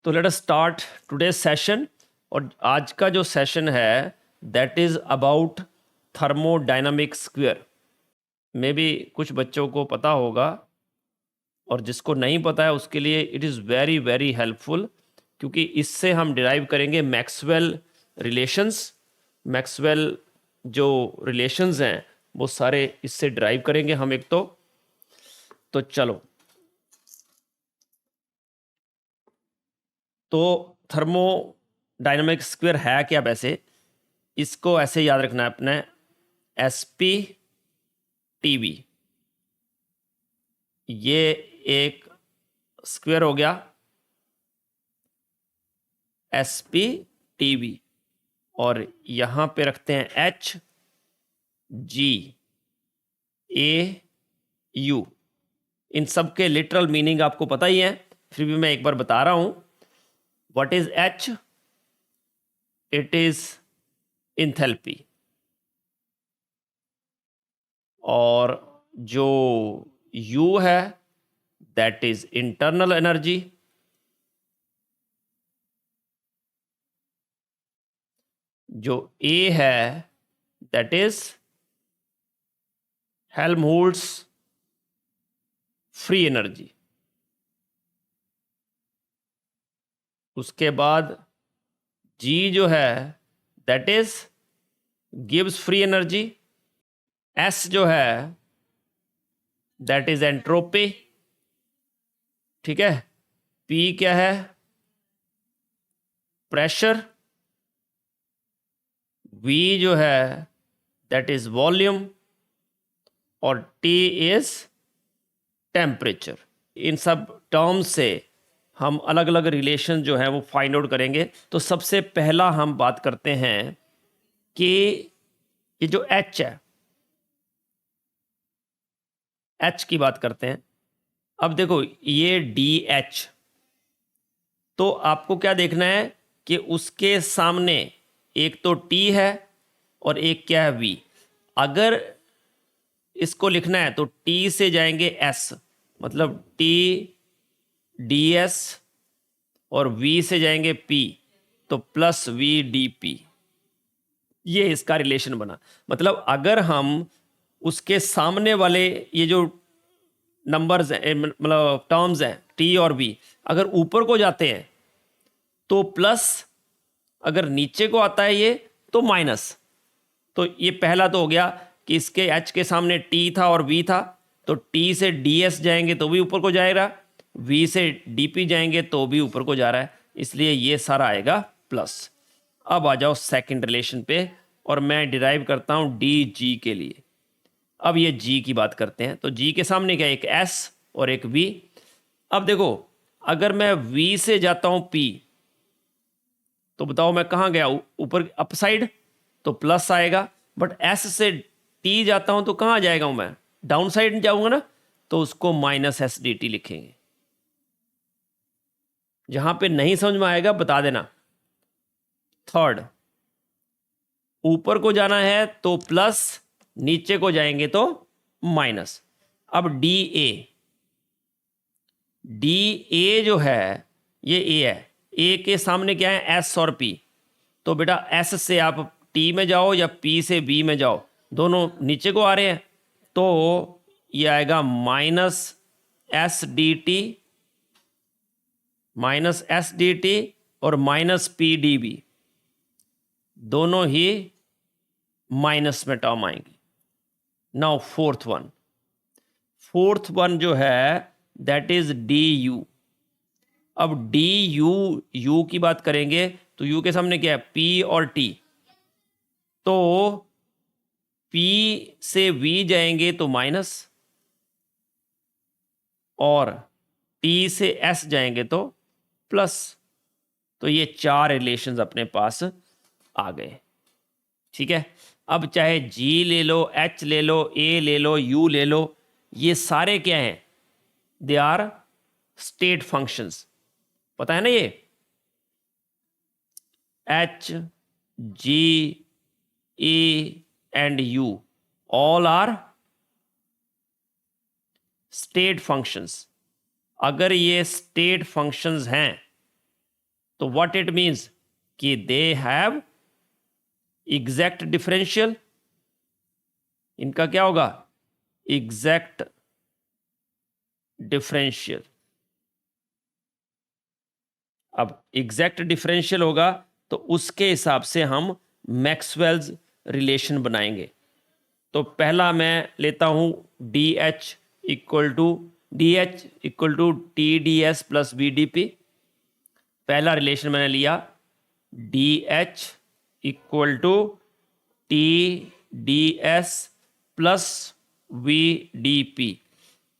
तो let us start today's session. और आज का जो सेशन है that is about thermodynamic square. May be कुछ बच्चों को पता होगा और जिसको नहीं पता है उसके लिए it is very very helpful, क्योंकि इससे हम डिराइव करेंगे मैक्सवेल रिलेशंस। मैक्सवेल जो रिलेशंस हैं वो सारे इससे डिराइव करेंगे हम एक तो चलो। तो थर्मोडायनामिक स्क्वायर है क्या? वैसे इसको ऐसे याद रखना है अपने, SP TV ये एक स्क्वायर हो गया, SP TV, और यहां पे रखते हैं HGAU। इन सब के लिटरल मीनिंग आपको पता ही है, फिर भी मैं एक बार बता रहा हूं। What is H? It is enthalpy. और जो U है दैट इज इंटरनल एनर्जी। जो A है that is Helmholtz free energy. उसके बाद G जो है that is gives free energy. S जो है दैट इज एंट्रोपी। ठीक है। P क्या है? प्रेशर। V जो है दैट इज वॉल्यूम, और T इज टेम्परेचर। इन सब टर्म्स से हम अलग अलग रिलेशन जो है वो फाइंड आउट करेंगे। तो सबसे पहला हम बात करते हैं कि ये जो H है, H की बात करते हैं। अब देखो ये DH, तो आपको क्या देखना है कि उसके सामने एक तो T है और एक क्या है V। अगर इसको लिखना है तो T से जाएंगे S, मतलब T DS, और V से जाएंगे P, तो प्लस VDP। ये इसका रिलेशन बना। मतलब अगर हम उसके सामने वाले ये जो नंबर्स हैं, मतलब टर्म्स हैं T और V, अगर ऊपर को जाते हैं तो प्लस, अगर नीचे को आता है ये तो माइनस। तो ये पहला तो हो गया कि इसके H के सामने T था और V था, तो T से DS जाएंगे तो भी ऊपर को जाएगा, V से DP जाएंगे तो भी ऊपर को जा रहा है, इसलिए ये सारा आएगा प्लस। अब आ जाओ सेकंड रिलेशन पे, और मैं डिराइव करता हूं DG के लिए। अब ये G की बात करते हैं। तो G के सामने क्या, एक S और एक V। अब देखो अगर मैं V से जाता हूं P, तो बताओ मैं कहाँ गया, ऊपर अप साइड, तो प्लस आएगा। बट S से T जाता हूं तो कहाँ जाएगा हूं मैं, डाउन साइड जाऊंगा ना, तो उसको -SDT लिखेंगे। जहां पे नहीं समझ में आएगा बता देना। थर्ड, ऊपर को जाना है तो प्लस, नीचे को जाएंगे तो माइनस। अब DA जो है ये A है, A के सामने क्या है, S और P। तो बेटा S से आप T में जाओ या P से B में जाओ, दोनों नीचे को आ रहे हैं, तो ये आएगा -SDT और -PdB, दोनों ही माइनस में टर्म आएंगी। नाउ फोर्थ वन जो है दैट इज DU। अब DU की बात करेंगे तो U के सामने क्या है, P और T, तो P से V जाएंगे तो माइनस, और T से S जाएंगे तो प्लस। तो ये चार रिलेशंस अपने पास आ गए। ठीक है। अब चाहे G ले लो, H ले लो, A ले लो, U ले लो, ये सारे क्या हैं, दे आर स्टेट फंक्शंस। पता है ना, ये H, G, A and U all are state functions. अगर ये स्टेट फंक्शंस हैं तो व्हाट इट मीन्स कि दे हैव एग्जैक्ट डिफरेंशियल, इनका क्या होगा, एग्जैक्ट डिफरेंशियल। अब एग्जैक्ट डिफरेंशियल होगा तो उसके हिसाब से हम मैक्सवेल्स रिलेशन बनाएंगे। तो पहला मैं लेता हूं D H equal to T D S plus B D P. पहला रिलेशन मैंने लिया D H equal to T D S plus V D P.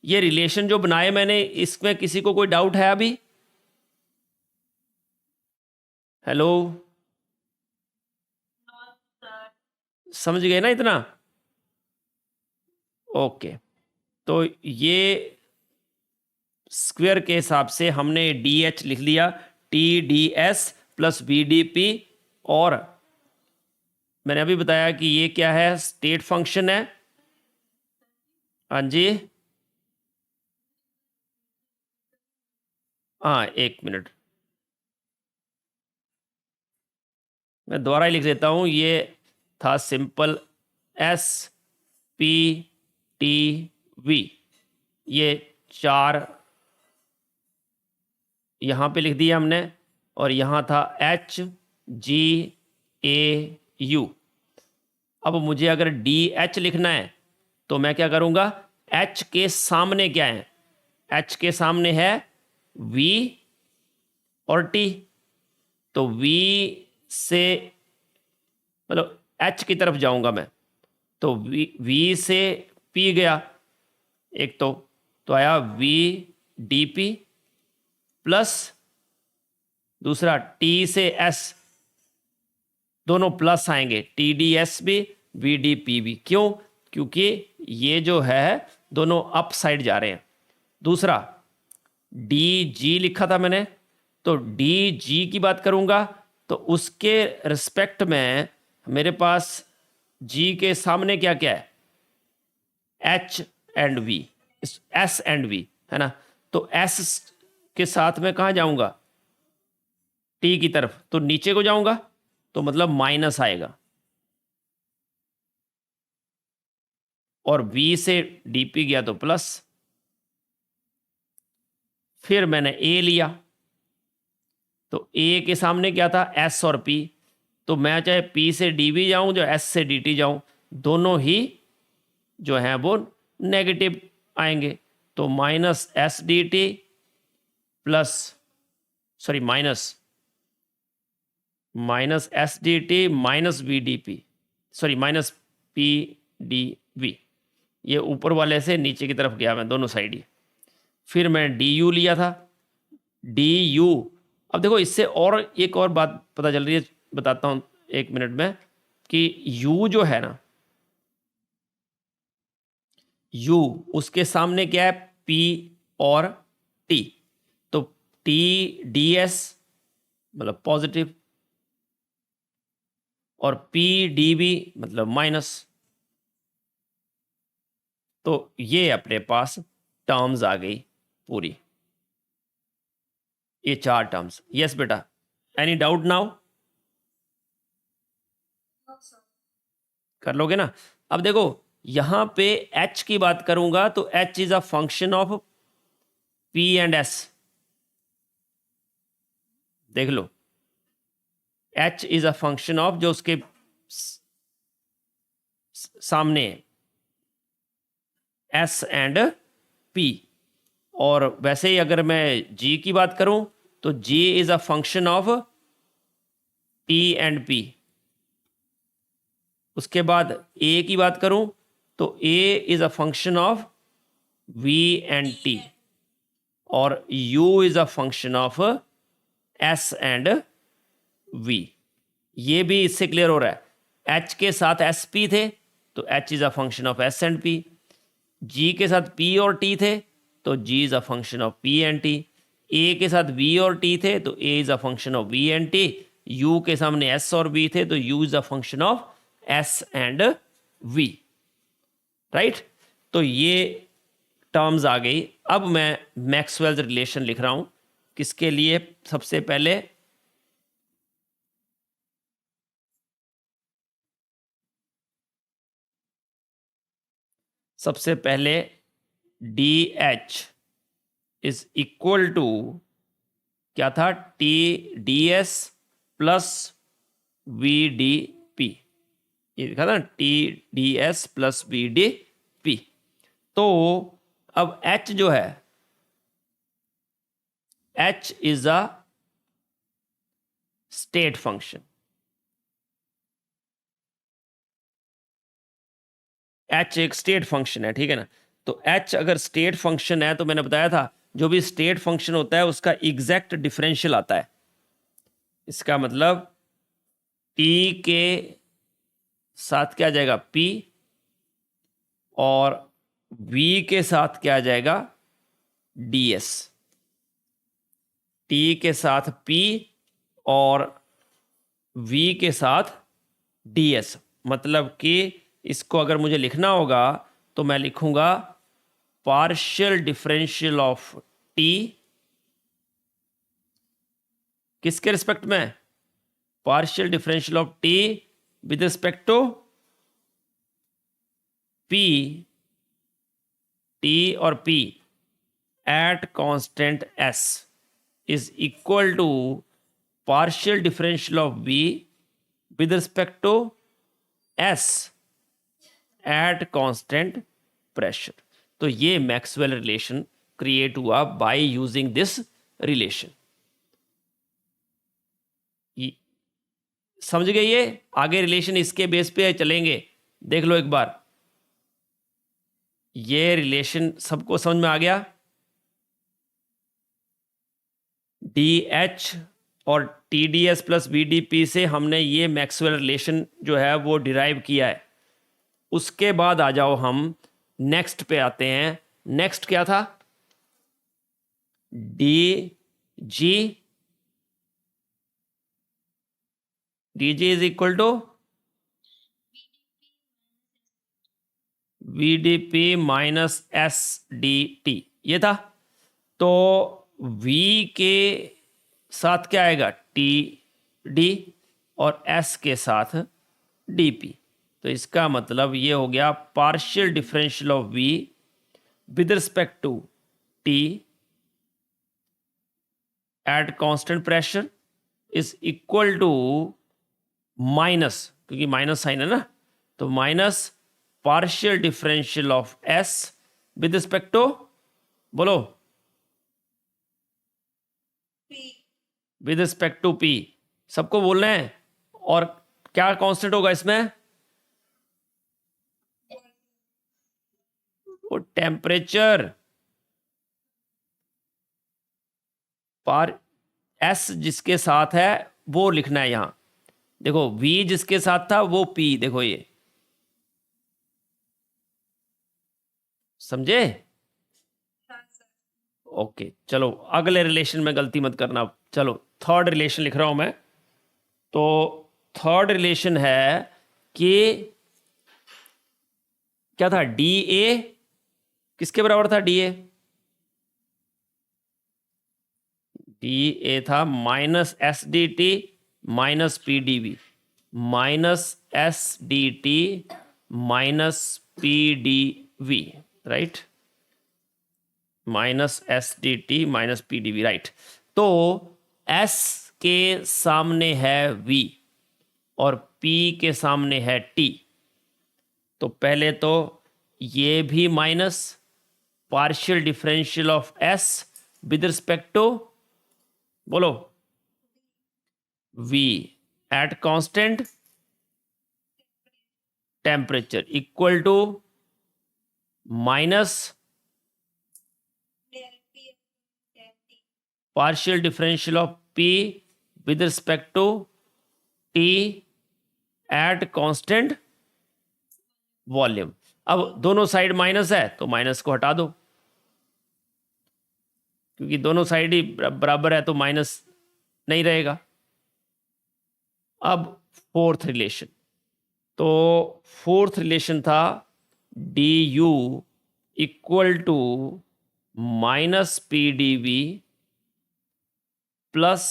ये रिलेशन जो बनाए मैंने, इसमें किसी को कोई डाउट है अभी? हेलो, समझ गए ना इतना? ओके, तो ये स्क्वायर के हिसाब से हमने डी एच लिख लिया, T D S plus B D P. और मैंने अभी बताया कि ये क्या है, स्टेट फंक्शन है। हाँ जी, हाँ एक मिनट, मैं दोबारा ही लिख देता हूं। ये था simple S P T V, ये 4 यहां पे लिख दिया हमने, और यहां था एच जी ए यू। अब मुझे अगर डी एच लिखना है तो मैं क्या करूंगा, एच के सामने क्या है, एच के सामने है वी और टी। तो वी से मतलब एच की तरफ जाऊंगा मैं, तो वी से पी गया एक, तो आया वी डी पी प्लस दूसरा टी से एस, दोनों प्लस आएंगे, टी डी एस भी वी डी पी भी। क्यों? क्योंकि ये जो है दोनों अप साइड जा रहे हैं। दूसरा डी जी लिखा था मैंने, तो डी जी की बात करूंगा तो उसके रिस्पेक्ट में मेरे पास जी के सामने क्या क्या है, H and V, S and V है ना। तो एस के साथ में कहाँ जाऊंगा, टी की तरफ, तो नीचे को जाऊंगा, तो मतलब माइनस आएगा। और V से DP गया तो प्लस। फिर मैंने A लिया, तो A के सामने क्या था, S और P। तो मैं चाहे P से DB जाऊं, जो S से DT जाऊं, दोनों ही जो है वो नेगेटिव आएंगे। तो minus S D T plus, sorry minus S D T minus B D P, sorry minus P D V. ये ऊपर वाले से नीचे की तरफ गया मैं, दोनों साइड ही। फिर मैं डी यू लिया था, डी यू। अब देखो इससे और एक और बात पता चल रही है, बताता हूँ एक मिनट में, कि यू जो है ना, यू उसके सामने क्या है, पी और टी। तो टी डी एस मतलब पॉजिटिव, और पी डी बी मतलब माइनस। तो ये अपने पास टर्म्स आ गई पूरी, ये 4 टर्म्स। यस बेटा, एनी डाउट नाउ? कर लोगे ना? अब देखो यहां पे h की बात करूंगा तो h is a function of p and s। देख लो, h is a function of, जो उसके सामने s एंड p। और वैसे ही अगर मैं g की बात करूं तो g is a function of t and p। उसके बाद a की बात करूं तो a is a function of v and t, और u is a function of s and v। ये भी इससे क्लियर हो रहा है। h के साथ s p थे तो h is a function of s and p, g के साथ p और t थे तो g is a function of p and t, a के साथ v और t थे तो a is a function of v and t, u के सामने s और v थे तो u is a function of s and v। Right? तो ये टर्म्स आ गई। अब मैं मैक्सवेल्स रिलेशन लिख रहा हूं, किसके लिए? सबसे पहले सबसे पहले D H is equal to क्या था, T D S plus V D P, ये लिखा था T D S plus V D P. तो अब H जो है, H is a state function, H एक स्टेट फंक्शन है, ठीक है ना। तो H अगर स्टेट फंक्शन है तो मैंने बताया था जो भी स्टेट फंक्शन होता है उसका एग्जैक्ट डिफरेंशियल आता है। इसका मतलब T के साथ क्या आ जाएगा, P, और V के साथ क्या आ जाएगा, ds। T के साथ P और V के साथ ds, मतलब कि इसको अगर मुझे लिखना होगा तो मैं लिखूंगा पार्शियल डिफरेंशियल ऑफ T किसके रिस्पेक्ट में, partial differential of T with respect to P, T और P at constant S is equal to partial differential of V with respect to S at constant pressure. तो ये Maxwell relation create हुआ by using this relation. समझ गए, ये आगे relation इसके base पे चलेंगे, देख लो एक बार। ये रिलेशन सबको समझ में आ गया, डी एच और T D S plus B D P से हमने ये मैक्सवेल रिलेशन जो है वो डिराइव किया है। उसके बाद आ जाओ हम नेक्स्ट पे आते हैं। नेक्स्ट क्या था, D G is equal to V D P minus S D T, ये था। तो V के साथ क्या आएगा, टी डी, और S के साथ डी पी। तो इसका मतलब ये हो गया partial differential of V with respect to T at constant pressure is equal to minus, क्योंकि माइनस साइन है ना, तो minus partial differential of S with respect to, बोलो, विद रिस्पेक्ट टू P। सबको बोलना है। और क्या कांस्टेंट होगा इसमें, वो टेम्परेचर, पर S जिसके साथ है वो लिखना है यहां। देखो V जिसके साथ था वो P, देखो ये समझे। ओके चलो अगले रिलेशन में गलती मत करना। चलो थर्ड रिलेशन लिख रहा हूं मैं। तो थर्ड रिलेशन है कि क्या था, डी ए किसके बराबर था, डी ए था minus S D T minus P D V, minus S D T minus P D V, right, minus S D T minus P D V, right. तो S के सामने है V और P के सामने है T। तो पहले तो ये भी minus partial differential of S with respect to, बोलो, V at constant temperature equal to minus partial differential of P with respect to T at constant volume. अब दोनों साइड माइनस है तो माइनस को हटा दो, क्योंकि दोनों साइड ही बराबर है तो माइनस नहीं रहेगा। अब फोर्थ रिलेशन, तो फोर्थ रिलेशन था D U equal to minus P D V plus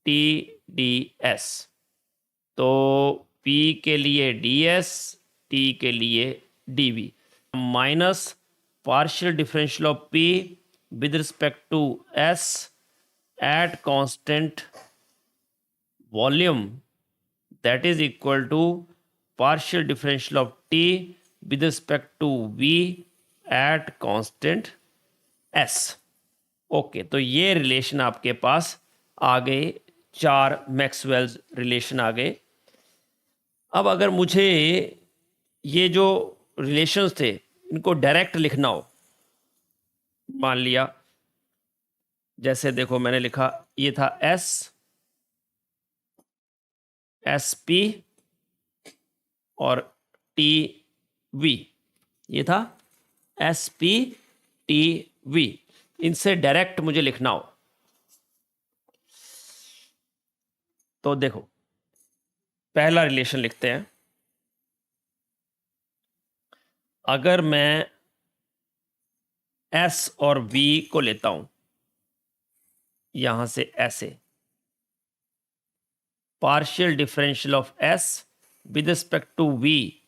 T D S. तो P के लिए ds, T के लिए dv। माइनस partial differential of P with respect to S at constant volume that is equal to partial differential of T with respect to V at constant S. Okay, तो ये relation आपके पास आ गए, 4 Maxwell's relation आ गए। अब अगर मुझे ये जो रिलेशंस थे इनको डायरेक्ट लिखना हो, मान लिया जैसे देखो मैंने लिखा, ये था एस पी और टी वी, ये था एस पी टी वी, इनसे डायरेक्ट मुझे लिखना हो तो देखो पहला रिलेशन लिखते हैं। अगर मैं एस और वी को लेता हूं यहां से ऐसे, partial differential of S with respect to V,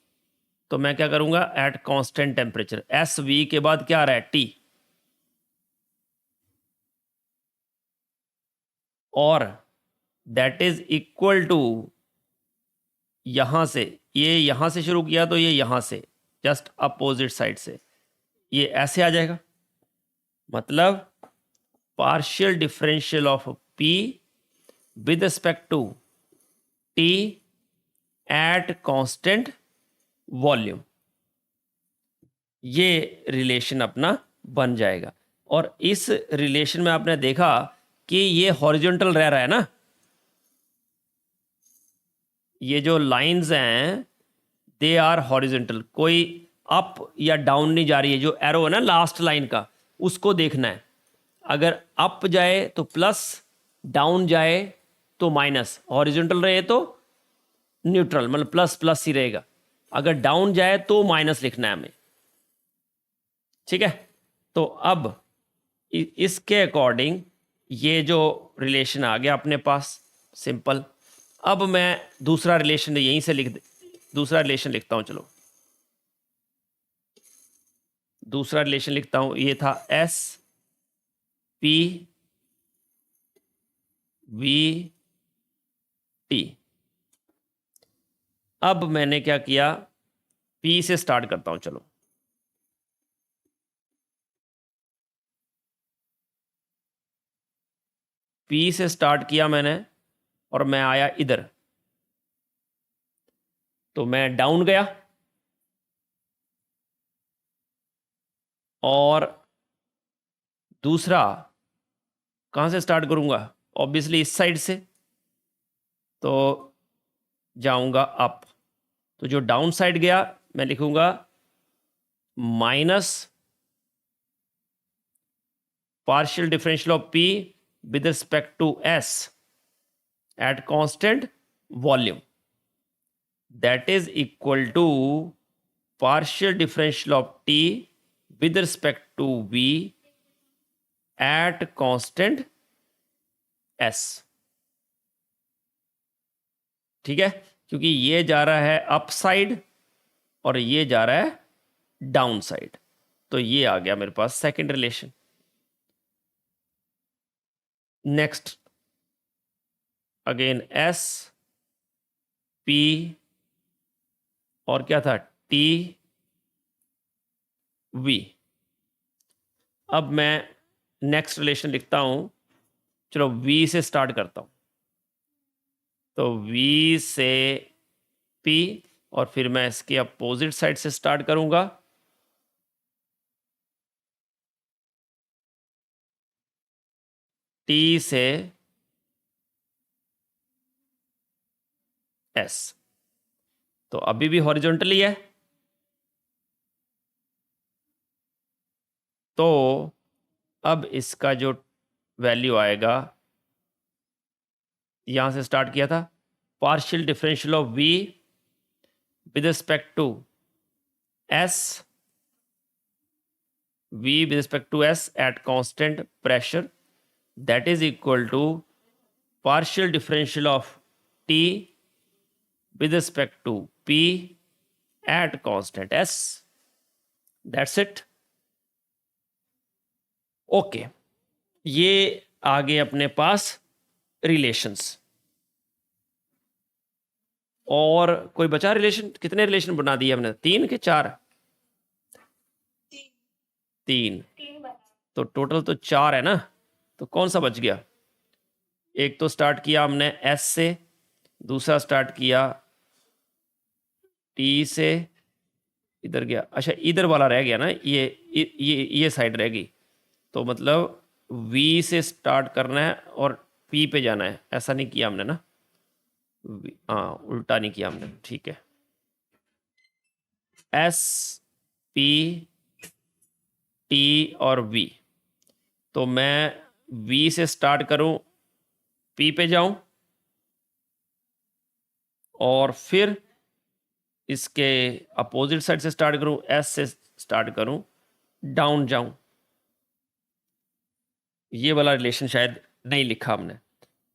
तो मैं क्या करूंगा at constant temperature, S V के बाद क्या आ रहा है टी, और दैट इज इक्वल टू, यहां से ये यहां से शुरू किया तो ये यहां से जस्ट अपोजिट साइड से ये ऐसे आ जाएगा, मतलब partial differential of P with respect to T at constant volume, ये रिलेशन अपना बन जाएगा। और इस रिलेशन में आपने देखा कि ये हॉरिजॉन्टल रह रहा है ना, ये जो लाइंस हैं दे आर हॉरिजॉन्टल, कोई अप या डाउन नहीं जा रही है। जो एरो है ना लास्ट लाइन का, उसको देखना है, अगर अप जाए तो प्लस, डाउन जाए तो माइनस, हॉरिजॉन्टल रहे तो न्यूट्रल, मतलब प्लस प्लस ही रहेगा, अगर डाउन जाए तो माइनस लिखना है हमें, ठीक है। तो अब इसके अकॉर्डिंग ये जो रिलेशन आ गया अपने पास सिंपल। अब मैं दूसरा रिलेशन यहीं से दूसरा रिलेशन लिखता हूं, चलो दूसरा रिलेशन लिखता हूं। ये था एस पी वी टी। अब मैंने क्या किया, पी से स्टार्ट करता हूं, चलो पी से स्टार्ट किया मैंने और मैं आया इधर, तो मैं डाउन गया और दूसरा कहां से स्टार्ट करूंगा, ऑब्वियसली इस साइड से, तो जाऊंगा अप, तो जो डाउन साइड गया मैं लिखूंगा minus partial differential of P with respect to S at constant volume that is equal to partial differential of T with respect to V at constant S, ठीक है, क्योंकि ये जा रहा है अप साइड और ये जा रहा है डाउन साइड, तो ये आ गया मेरे पास second relation. Next again S P और क्या था टी वी। अब मैं नेक्स्ट रिलेशन लिखता हूं, चलो वी से स्टार्ट करता हूं, तो V से P और फिर मैं इसके अपोजिट साइड से स्टार्ट करूंगा, T से S, तो अभी भी हॉरिजॉन्टली है, तो अब इसका जो वैल्यू आएगा, यहां से स्टार्ट किया था, partial differential of V with respect to S, V with respect to S at constant pressure that is equal to partial differential of T with respect to P at constant S, that's it. Okay, ये आगे अपने पास relations. और कोई बचा relation? कितने relation बना दिए हमने? 3 के 4? 3। तो टोटल तो 4 है ना, तो कौन सा बच गया? एक तो स्टार्ट किया हमने एस से, दूसरा स्टार्ट किया टी से, इधर गया, अच्छा इधर वाला रह गया ना, ये साइड रह गई। तो मतलब वी से स्टार्ट करना है और पी पे जाना है, ऐसा नहीं किया हमने ना? हाँ, उल्टा नहीं किया हमने, ठीक है। एस, पी, टी और वी। तो मैं वी से स्टार्ट करूं, पी पे जाऊं, और फिर इसके अपोजिट साइड से स्टार्ट करूं, एस से स्टार्ट करूं, डाउन जाऊं। ये वाला रिलेशन शायद नहीं लिखा हमने।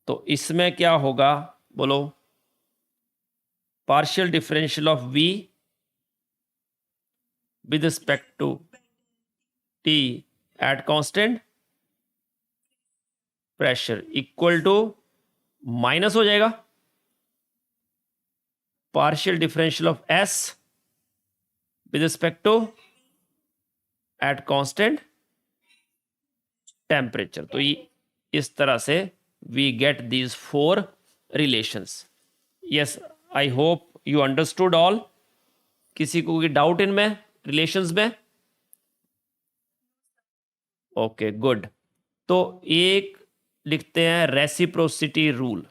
तो इसमें क्या होगा बोलो? Partial differential of V with respect to T at constant pressure equal to minus हो जाएगा partial differential of S with respect to at constant temperature. तो ये इस तरह से we get these 4 relations. Yes, I hope you understood all. किसी को कोई डाउट इनमें, रिलेशंस में? Okay, good. तो एक लिखते हैं रेसिप्रोसिटी रूल।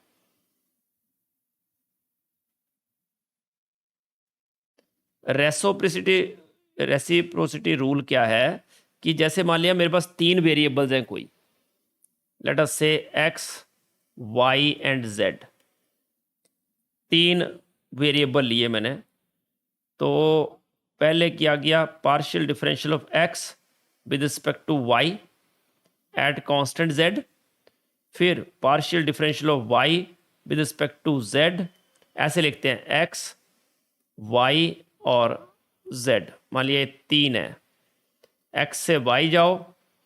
रेसिप्रोसिटी रूल क्या है कि जैसे मान लिया मेरे पास 3 वेरिएबल्स हैं कोई, let us say x, y and z. 3 variable लिए मैंने। तो पहले किया गया partial differential of x with respect to y at constant z, फिर partial differential of y with respect to z. ऐसे लिखते हैं एक्स, वाई और जेड। मान लिया 3 है, एक्स से वाई जाओ,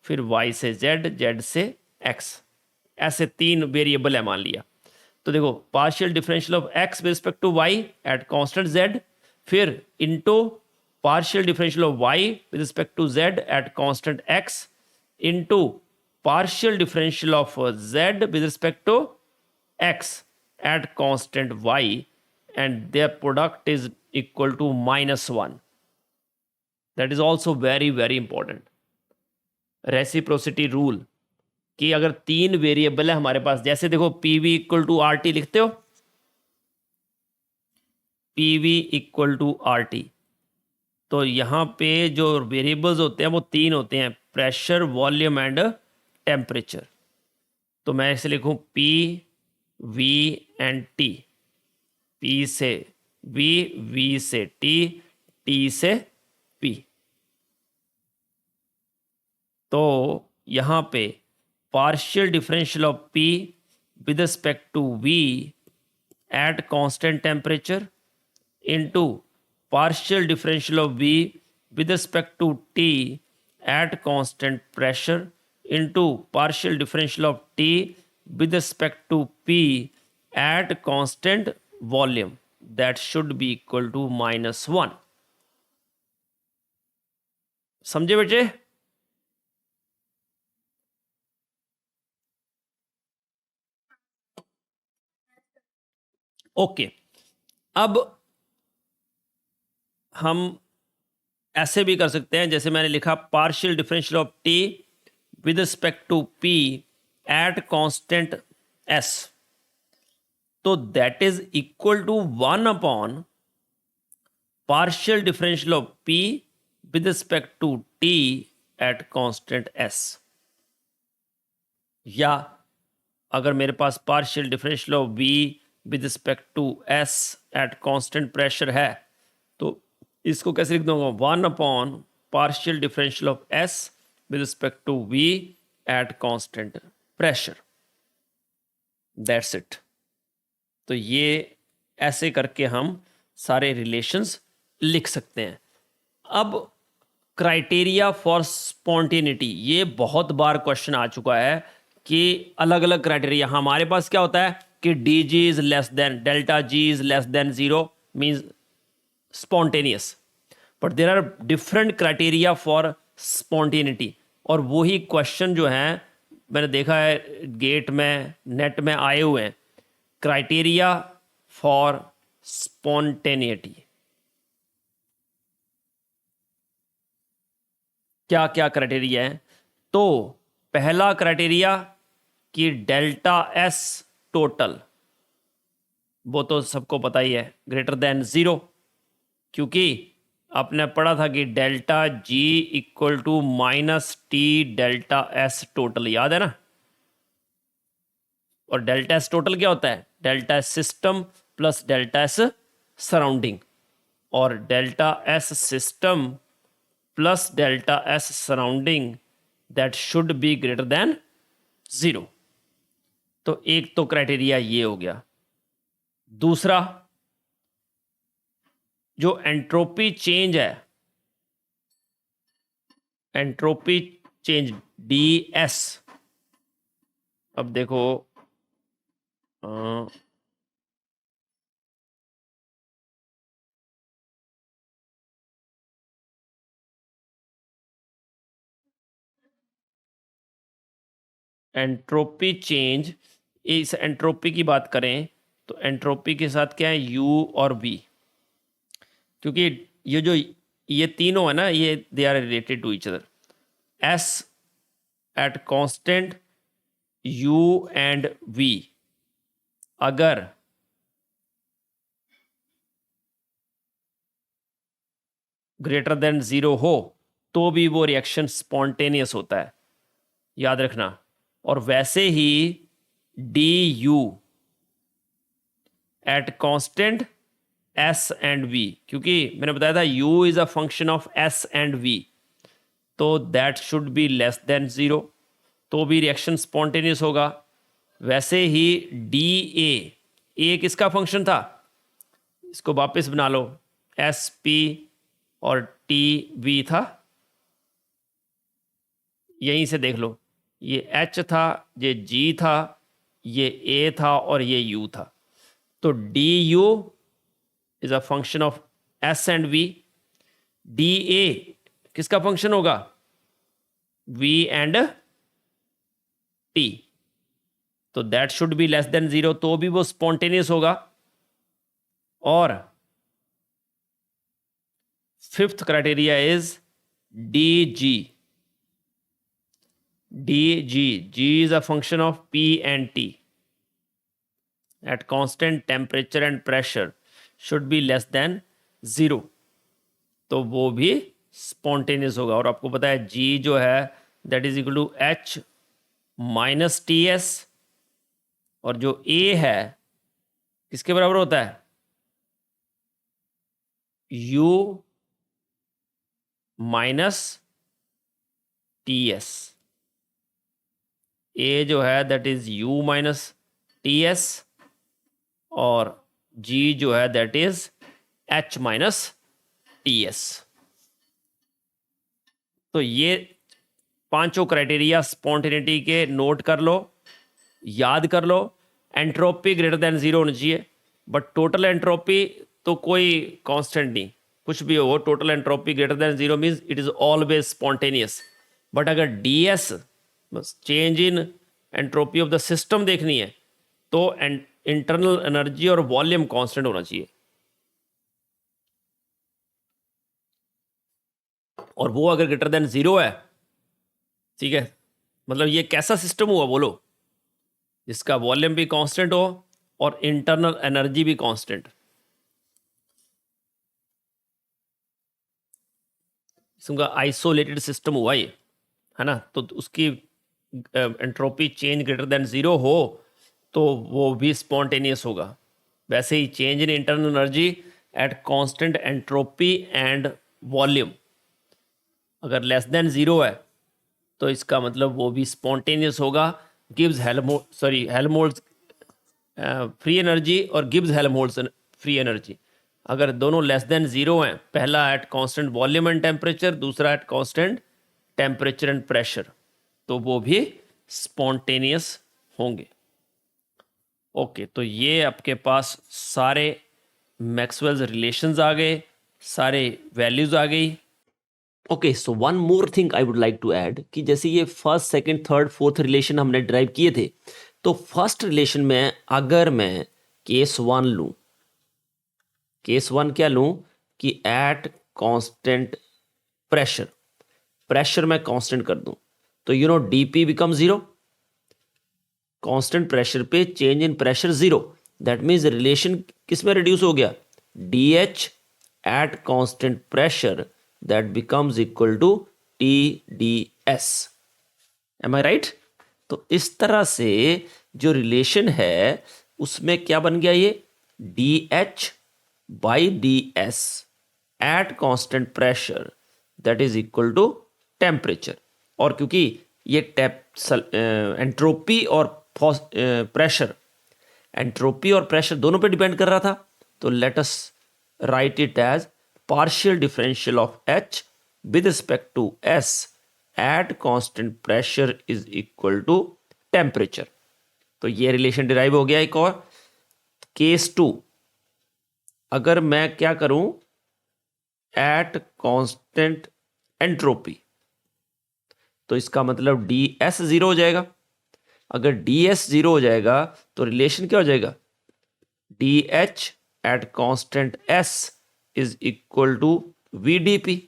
फिर वाई से जेड, जेड से एक्स, ऐसे 3 वेरिएबल है मान लिया। तो देखो partial differential of x with respect to y at constant z, फिर into partial differential of y with respect to z at constant x, into partial differential of z with respect to x at constant y, and their product is equal to -1. That is also very very important. Reciprocity rule कि अगर 3 variable है हमारे पास, जैसे देखो P V equal to R T लिखते हो, P V equal to R T. तो यहां पे जो वेरिएबल्स होते हैं वो 3 होते हैं, प्रेशर, वॉल्यूम एंड टेम्परेचर। तो मैं ऐसे लिखूं P, V and T. P से वी, वी से टी, टी से पी। तो यहां पे partial differential of P with respect to V at constant temperature into partial differential of V with respect to T at constant pressure into partial differential of T with respect to P at constant volume, that should be equal to -1. समझे बच्चे? Okay, अब हम ऐसे भी कर सकते हैं, जैसे मैंने लिखा partial differential of T with respect to P at constant S, तो that is equal to 1 upon partial differential of P with respect to T at constant S. या अगर मेरे पास partial differential of V with respect to S at constant pressure है, तो इसको कैसे लिख दूंगा? 1 upon partial differential of S with respect to V at constant pressure. That's it. तो ये ऐसे करके हम सारे रिलेशंस लिख सकते हैं। अब क्राइटेरिया फॉर स्पॉन्टेनिटी, ये बहुत बार क्वेश्चन आ चुका है कि अलग अलग क्राइटेरिया। हमारे पास क्या होता है कि D G is less than, delta G is less than zero, means spontaneous, but there are different criteria for spontaneity. और वही क्वेश्चन जो है मैंने देखा है गेट में, नेट में आए हुए हैं, क्राइटेरिया फॉर स्पॉन्टेनिटी, क्या क्या क्राइटेरिया है। तो पहला क्राइटेरिया कि डेल्टा एस टोटल, वो तो सबको पता ही है, ग्रेटर देन जीरो, क्योंकि आपने पढ़ा था कि delta G equal to minus T delta S total, याद है ना। और डेल्टा एस टोटल क्या होता है, delta S system plus delta S surrounding, और delta S system plus delta S surrounding that should be greater than zero. तो एक तो क्राइटेरिया ये हो गया। दूसरा, जो एंट्रोपी चेंज है, एंट्रोपी चेंज डी एस, अब देखो एंट्रोपी चेंज, इस एंट्रोपी की बात करें तो एंट्रोपी के साथ क्या है, यू और वी, क्योंकि ये जो ये तीनों है ना, ये they are related to each other. S at constant U and V अगर ग्रेटर देन जीरो हो तो भी वो रिएक्शन स्पॉन्टेनियस होता है, याद रखना। और वैसे ही d U at constant S and V, क्योंकि मैंने बताया था u is a function of s and v, तो that should be less than zero, तो भी रिएक्शन स्पॉन्टेनियस होगा। वैसे ही डी ए किसका फंक्शन था, इसको वापस बना लो, एस पी और टी वी था, यहीं से देख लो, ये एच था, ये जी था, ये ए था और ये यू था। तो D U is a function of S and V, D A किसका फंक्शन होगा, वी एंड टी, तो that should be less than zero, तो भी वो स्पॉन्टेनियस होगा। और fifth criteria is D G, G is a function of P and T at constant temperature and pressure should be less than zero, तो वो भी spontaneous होगा। और आपको पता है G जो है that is equal to H minus TS, और जो A है किसके बराबर होता है, U minus TS, ए जो है that is you minus T S, और जी जो है that is H minus T S. तो ये पांचों क्राइटेरिया स्पॉन्टेनिटी के नोट कर लो, याद कर लो। एंट्रोपी ग्रेटर देन जीरो होनी चाहिए, बट टोटल एंट्रोपी तो कोई कांस्टेंट नहीं, कुछ भी हो, total entropy greater than zero means it is always spontaneous. But अगर d S change in entropy of the system देखनी है तो इंटरनल एनर्जी और वॉल्यूम कांस्टेंट होना चाहिए, और वो अगर ग्रेटर देन जीरो है, ठीक है, मतलब ये कैसा सिस्टम हुआ बोलो, जिसका वॉल्यूम भी कांस्टेंट हो और इंटरनल एनर्जी भी कांस्टेंट। इसका आइसोलेटेड सिस्टम हुआ ये, है ना, तो उसकी entropy change greater than zero हो तो वो भी स्पॉन्टेनियस होगा। वैसे ही change in internal energy at constant entropy and volume अगर लेस देन जीरो है तो इसका मतलब वो भी स्पॉन्टेनियस होगा। गिब्स हेल्महोल्ट्ज फ्री एनर्जी और गिब्स हेल्महोल्ट्ज फ्री एनर्जी, अगर दोनों लेस देन ज़ीरो हैं, पहला at constant volume and temperature, दूसरा eight constant temperature and pressure, तो वो भी स्पॉन्टेनियस होंगे। ओके, तो ये आपके पास सारे मैक्सवेल्स रिलेशंस आ गए, सारे वैल्यूज आ गई। Okay, so one more thing I would like to add कि जैसे ये first second third fourth relation हमने ड्राइव किए थे, तो फर्स्ट रिलेशन में अगर मैं केस वन लूं, केस वन क्या लूं कि एट कांस्टेंट प्रेशर, प्रेशर मैं कांस्टेंट कर दूं, तो you know dP become zero, constant pressure पे change in pressure zero, that means relation किस में रिड्यूस हो गया, D H at constant pressure, that becomes equal to T D S. Am I right? तो इस तरह से जो रिलेशन है उसमें क्या बन गया, ये D H by D S at constant pressure that is equal to temperature. और क्योंकि ये एंट्रोपी और प्रेशर, एंट्रोपी और प्रेशर दोनों पे डिपेंड कर रहा था, तो let us write it as partial differential of H with respect to S at constant pressure is equal to temperature. तो ये रिलेशन डिराइव हो गया। एक और केस टू, अगर मैं क्या करूं एट कांस्टेंट एंट्रोपी, तो इसका मतलब डी एस जीरो हो जाएगा। अगर डी एस जीरो हो जाएगा तो रिलेशन क्या हो जाएगा, d H at constant S is equal to V D P,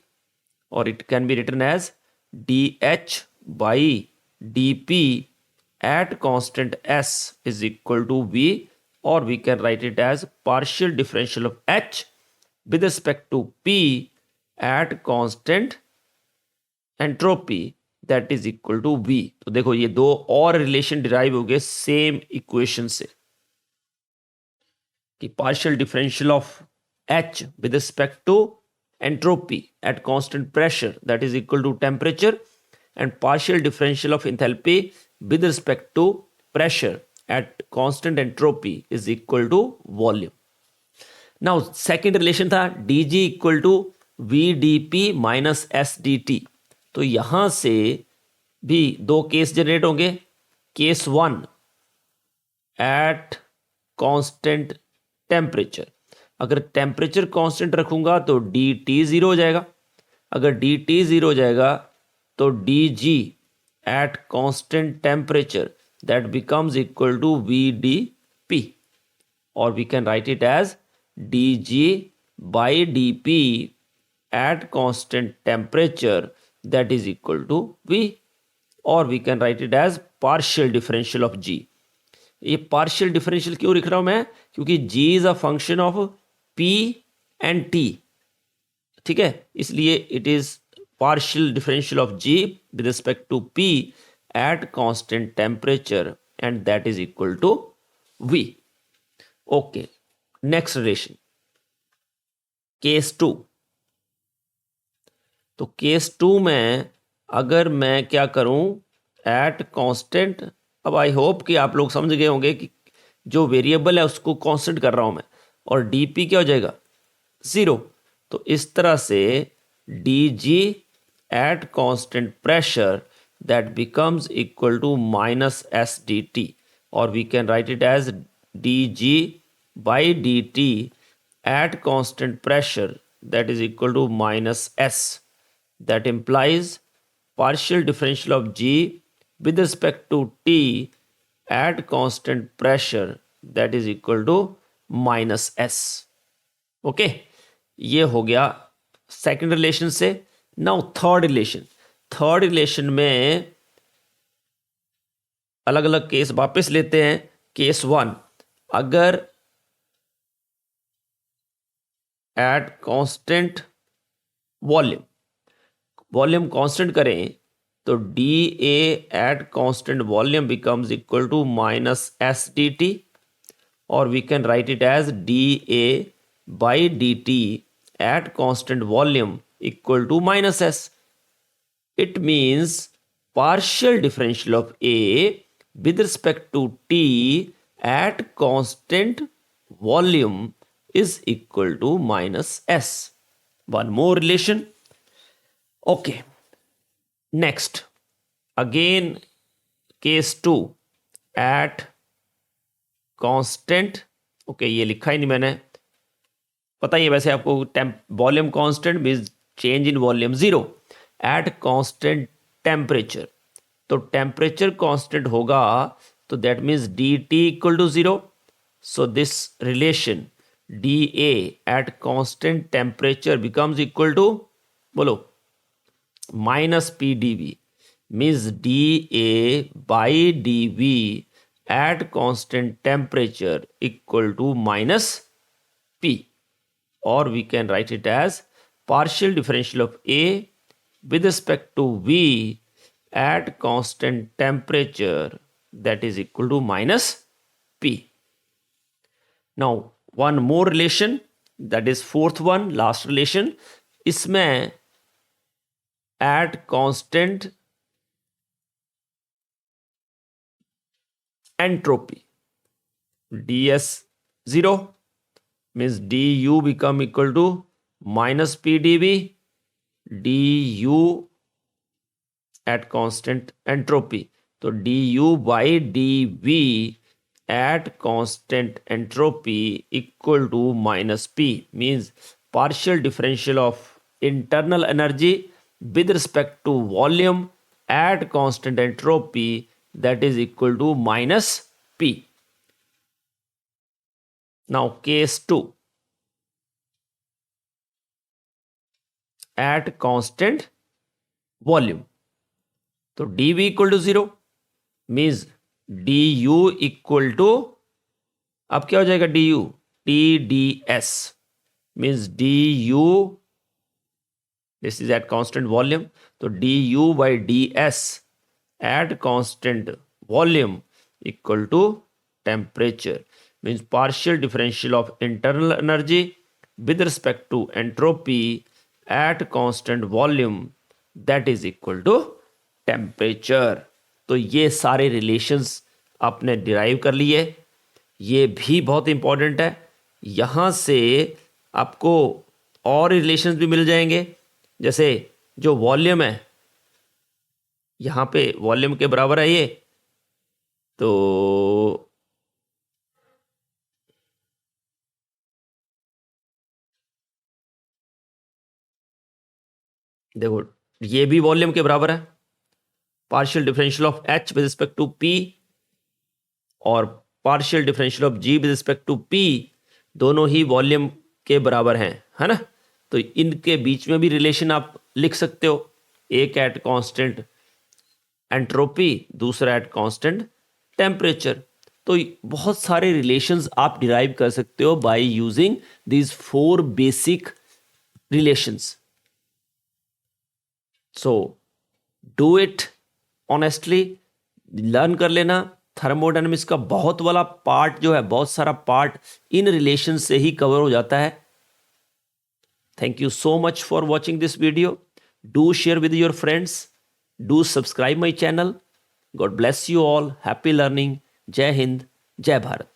और it can be written as d H by d P at constant S is equal to V, और we can write it as partial differential of H with respect to P at constant entropy that is equal to V. तो देखो ये दो और relation derive हो गए same equation से, कि partial differential of H with respect to entropy at constant pressure that is equal to temperature, and partial differential of enthalpy with respect to pressure at constant entropy is equal to volume. Now second relation था D G equal to V D P minus S D T. तो यहां से भी दो case generate होंगे। Case one at constant temperature, अगर temperature constant रखूंगा तो डी टी जीरो हो जाएगा। अगर डी टी जीरो हो जाएगा तो d G at constant temperature that becomes equal to V D P, और we can write it as d G by d P at constant temperature that is equal to V, or we can write it as partial differential of G। ये partial differential क्यों लिख रहा हूं मैं, क्योंकि G is a function of P and T, ठीक है, इसलिए it is partial differential of G with respect to P at constant temperature and that is equal to V। Okay, next relation, case 2। तो case to में अगर मैं क्या करूं at constant, अब आई होप कि आप लोग समझ गए होंगे कि जो वेरिएबल है उसको कांस्टेंट कर रहा हूं मैं, और डीपी क्या हो जाएगा जीरो। तो इस तरह से d G at constant pressure that becomes equal to minus S D T, और we can write it as d G by d T at constant pressure that is equal to minus S. That implies partial differential of G with respect to T at constant pressure that is equal to minus S। Okay, ये हो गया second relation से। Now third relation, third relation में अलग अलग case वापस लेते हैं। केस वन, अगर at constant volume, volume constant करें तो d A at constant volume becomes equal to minus S D T, और we can write it as d A by d T at constant volume equal to minus S. It means partial differential of A with respect to T at constant volume is equal to minus S. One more relation. Okay. Next, again case 2 at constant. Okay, ये लिखा ही नहीं मैंने, पता ही है वैसे आपको. Volume constant means change in volume 0 at constant temperature. तो temperature constant होगा तो that means dt equal to 0. So this relation dA at constant temperature becomes equal to, बोलो, minus PdV, means dA by dV at constant temperature equal to minus P, or we can write it as partial differential of A with respect to V at constant temperature, that is equal to minus P. Now one more relation, that is fourth one, last relation. इसमें at constant entropy, ds 0 means du become equal to minus pdv. du at constant entropy, तो du by dv at constant entropy equal to minus p, means partial differential of internal energy with respect to volume at constant entropy, that is equal to minus P. Now case 2 at constant volume. तो dV equal to 0 means du equal to, अब क्या हो जाएगा du? TdS means du, this is at constant volume, तो du by ds at constant volume equal to temperature, means partial differential of internal energy with respect to entropy at constant volume, that is equal to temperature. तो ये सारे relations आपने derive कर लिए. ये भी बहुत इंपॉर्टेंट है. यहाँ से आपको और रिलेशंस भी मिल जाएंगे. जैसे जो वॉल्यूम है, यहाँ पे वॉल्यूम के बराबर है ये, तो देखो ये भी वॉल्यूम के बराबर है. Partial differential of H with respect to P और partial differential of G with respect to P दोनों ही वॉल्यूम के बराबर हैं, है ना. तो इनके बीच में भी रिलेशन आप लिख सकते हो. एक एट कांस्टेंट एंट्रोपी, दूसरा एट कांस्टेंट टेम्परेचर. तो बहुत सारे रिलेशंस आप डिराइव कर सकते हो by using these 4 basic relations. So do it honestly, learn कर लेना. थर्मोडायनामिक्स का बहुत वाला पार्ट जो है, बहुत सारा पार्ट इन रिलेशन से ही कवर हो जाता है. Thank you so much for watching this video. Do share with your friends. Do subscribe my channel. God bless you all. Happy learning. Jai Hind. Jai Bharat.